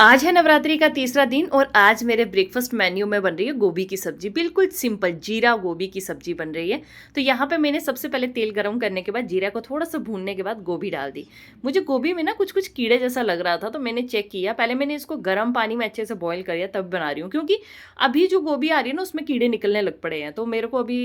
आज है नवरात्रि का तीसरा दिन और आज मेरे ब्रेकफास्ट मेन्यू में बन रही है गोभी की सब्जी। बिल्कुल सिंपल जीरा गोभी की सब्जी बन रही है। तो यहाँ पे मैंने सबसे पहले तेल गरम करने के बाद जीरा को थोड़ा सा भूनने के बाद गोभी डाल दी। मुझे गोभी में ना कुछ कुछ कीड़े जैसा लग रहा था, तो मैंने चेक किया। पहले मैंने इसको गर्म पानी में अच्छे से बॉईल किया, तब बना रही हूँ, क्योंकि अभी जो गोभी आ रही है ना उसमें कीड़े निकलने लग पड़े हैं। तो मेरे को अभी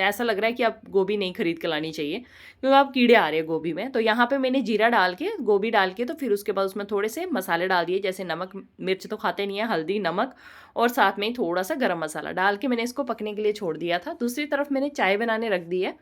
ऐसा लग रहा है कि अब गोभी नहीं खरीद के लानी चाहिए, क्योंकि अब कीड़े आ रहे हैं गोभी में। तो यहाँ पे मैंने जीरा डाल के गोभी डाल के, तो फिर उसके बाद उसमें थोड़े से मसाले डाल दिए, जैसे नमक मिर्च तो खाते नहीं है, हल्दी नमक और साथ में ही थोड़ा सा गरम मसाला डाल के मैंने इसको पकने के लिए छोड़ दिया था। दूसरी तरफ मैंने चाय बनाने रख दी है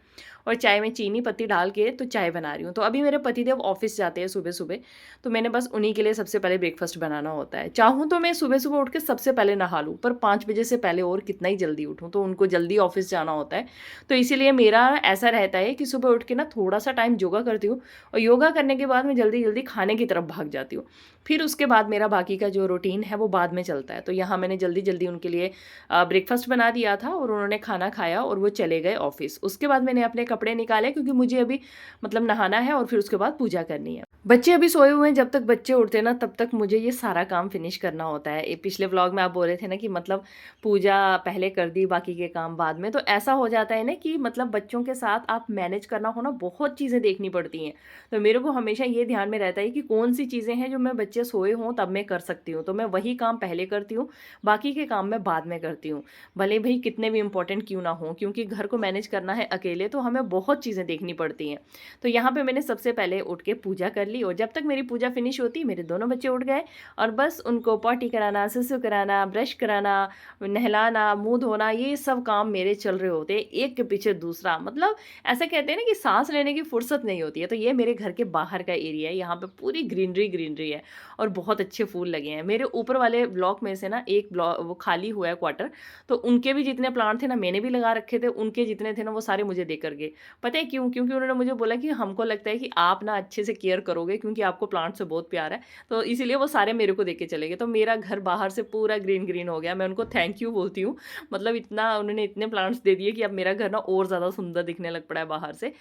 और चाय में चीनी पत्ती डाल के तो चाय बना रही हूँ। तो अभी मेरे पतिदेव ऑफिस जाते हैं सुबह सुबह, तो मैंने बस उन्हीं के लिए सबसे पहले ब्रेकफास्ट बनाना होता है। चाहूँ तो मैं सुबह सुबह उठ के सबसे पहले नहा लूँ, पर 5 बजे से पहले और कितना ही जल्दी उठूँ, तो उनको जल्दी ऑफिस जाना होता है। तो इसीलिए मेरा ऐसा रहता है कि सुबह उठ के ना थोड़ा सा टाइम योगा करती हूँ, और योगा करने के बाद मैं जल्दी जल्दी खाने की तरफ भाग जाती हूँ। फिर उसके बाद मेरा बाकी का जो रूटीन है वो बाद में चलता है। तो यहाँ मैंने जल्दी जल्दी उनके लिए ब्रेकफास्ट बना दिया था और उन्होंने खाना खाया और वो चले गए ऑफिस। उसके बाद मैंने अपने कपड़े निकाले, क्योंकि मुझे अभी मतलब नहाना है और फिर उसके बाद पूजा करनी है। बच्चे अभी सोए हुए हैं, जब तक बच्चे उठते हैं ना तब तक मुझे ये सारा काम फिनिश करना होता है। पिछले व्लॉग में आप बोल रहे थे ना कि मतलब पूजा पहले कर दी, बाकी के काम बाद में। तो ऐसा हो जाता है ना कि मतलब बच्चों के साथ आप मैनेज करना हो ना, बहुत चीज़ें देखनी पड़ती हैं। तो मेरे को हमेशा ये ध्यान में रहता है कि कौन सी चीज़ें हैं जो मैं बच्चे सोए हों तब मैं कर सकती हूँ, तो मैं वही काम पहले करती हूँ, बाकी के काम मैं बाद में करती हूँ, भले भाई कितने भी इंपॉर्टेंट क्यों ना हो, क्योंकि घर को मैनेज करना है अकेले तो हमें बहुत चीज़ें देखनी पड़ती हैं। तो यहाँ पे मैंने सबसे पहले उठ के पूजा कर ली, और जब तक मेरी पूजा फिनिश होती मेरे दोनों बच्चे उठ गए, और बस उनको पॉटी कराना, सुसु कराना, ब्रश कराना, नहलाना, मुंह धोना, ये सब काम मेरे चल रहे होते एक के पीछे दूसरा। मतलब ऐसा कहते हैं ना कि सांस लेने की फुर्सत नहीं होती है। तो ये मेरे घर के बाहर का एरिया है, यहाँ पे पूरी ग्रीनरी ग्रीनरी है और बहुत अच्छे फूल लगे हैं। मेरे ऊपर वाले ब्लॉक में से ना एक ब्लॉक वो खाली हुआ है क्वार्टर, तो उनके भी जितने प्लांट थे ना मैंने भी लगा रखे थे, उनके जितने थे ना वो सारे मुझे दे कर गए। पता है क्यों? क्योंकि उन्होंने मुझे बोला कि हमको लगता है कि आप ना अच्छे से केयर करोगे, क्योंकि आपको प्लांट से बहुत प्यार है, तो इसीलिए वो सारे मेरे को दे के चले गए। तो मेरा घर बाहर से पूरा ग्रीन ग्रीन हो गया। मैं उनको थैंक यू बोलती हूँ। मतलब इतना उन्होंने इतने प्लांट्स दे दिए कि अब मेरा घर ना और ज़्यादा सुंदर दिखने लग पड़ा है बाहर से।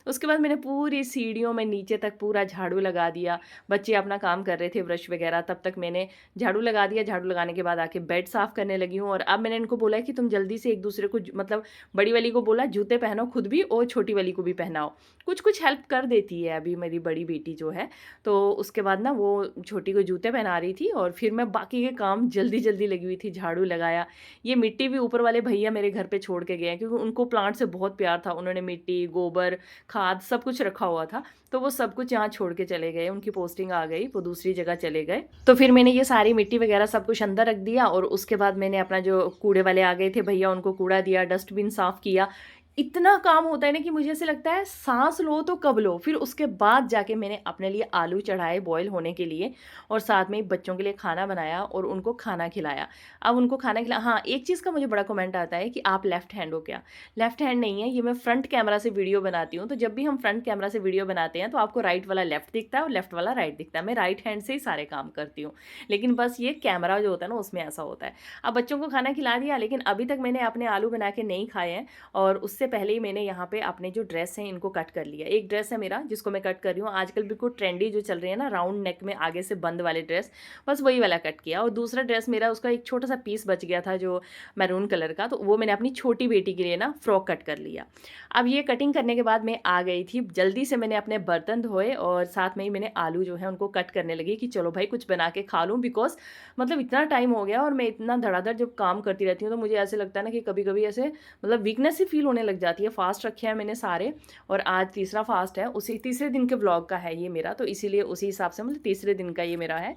उसके बाद मैंने पूरी सीढ़ियों में नीचे तक पूरा झाड़ू लगा दिया। बच्चे अपना काम कर रहे थे ब्रश वगैरह, तब तक मैंने झाड़ू लगा दिया। झाड़ू लगाने के बाद आके बेड साफ़ करने लगी हूँ, और अब मैंने इनको बोला है कि तुम जल्दी से एक दूसरे को मतलब बड़ी वाली को बोला जूते पहनो खुद भी, और छोटी वाली को भी पहनाओ। कुछ कुछ हेल्प कर देती है अभी मेरी बड़ी बेटी जो है। तो उसके बाद ना वो छोटी को जूते पहना रही थी, और फिर मैं बाकी के काम जल्दी जल्दी लगी हुई थी। झाड़ू लगाया, ये मिट्टी भी ऊपर वाले भैया मेरे घर पे छोड़ के गए हैं, क्योंकि उनको प्लांट से बहुत प्यार था। उन्होंने मिट्टी, गोबर, खाद सब कुछ रखा हुआ था, तो वो सब कुछ यहाँ छोड़ के चले गए। उनकी पोस्टिंग आ गई, वो दूसरी जगह चले गए। तो फिर मैंने ये सारी मिट्टी वगैरह सब कुछ अंदर रख दिया, और उसके बाद मैंने अपना जो कूड़े वाले आ गए थे भैया, उनको कूड़ा दिया, डस्टबिन साफ़ किया। इतना काम होता है ना कि मुझे ऐसे लगता है सांस लो तो कब लो। फिर उसके बाद जाके मैंने अपने लिए आलू चढ़ाए बॉईल होने के लिए, और साथ में बच्चों के लिए खाना बनाया और उनको खाना खिलाया। अब उनको खाना खिला, हाँ, एक चीज़ का मुझे बड़ा कमेंट आता है कि आप लेफ्ट हैंड हो क्या? लेफ्ट हैंड नहीं है, ये मैं फ्रंट कैमरा से वीडियो बनाती हूँ। तो जब भी हम फ्रंट कैमरा से वीडियो बनाते हैं तो आपको राइट वाला लेफ्ट दिखता है और लेफ्ट वाला राइट दिखता है। मैं राइट हैंड से ही सारे काम करती हूँ, लेकिन बस ये कैमरा जो होता है ना उसमें ऐसा होता है। अब बच्चों को खाना खिला दिया, लेकिन अभी तक मैंने अपने आलू बना के नहीं खाए हैं, और उससे पहले ही मैंने यहाँ पे अपने जो ड्रेस हैं इनको कट कर लिया। एक ड्रेस है मेरा जिसको मैं कट कर रही हूँ, आजकल बिल्कुल ट्रेंडी जो चल रही है ना, राउंड नेक में आगे से बंद वाले ड्रेस, बस वही वाला कट किया। और दूसरा ड्रेस मेरा, उसका एक छोटा सा पीस बच गया था जो मैरून कलर का, तो वो मैंने अपनी छोटी बेटी के लिए ना फ्रॉक कट कर लिया। अब ये कटिंग करने के बाद मैं आ गई थी, जल्दी से मैंने अपने बर्तन धोए, और साथ में ही मैंने आलू जो है उनको कट करने लगी कि चलो भाई कुछ बना के खा लूँ। बिकॉज मतलब इतना टाइम हो गया और मैं इतना धड़ाधड़ जब काम करती रहती हूँ, तो मुझे ऐसे लगता है ना कि कभी कभी ऐसे मतलब वीकनेस ही फील होने लग जाती है। फास्ट रखे हैं मैंने सारे, और आज तीसरा फास्ट है, उसी तीसरे दिन के ब्लॉग का है ये मेरा, तो इसीलिए उसी हिसाब से मतलब तीसरे दिन का ये मेरा है।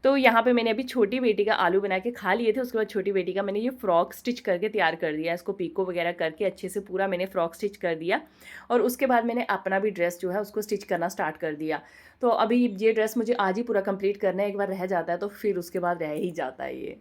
तो यहाँ पे मैंने अभी छोटी बेटी का आलू बना के खा लिए थे, उसके बाद छोटी बेटी का मैंने ये फ्रॉक स्टिच करके तैयार कर दिया। इसको पीको वगैरह करके अच्छे से पूरा मैंने फ्रॉक स्टिच कर दिया, और उसके बाद मैंने अपना भी ड्रेस जो है उसको स्टिच करना स्टार्ट कर दिया। तो अभी ये ड्रेस मुझे आज ही पूरा कंप्लीट करना है, एक बार रह जाता है तो फिर उसके बाद रह ही जाता है ये।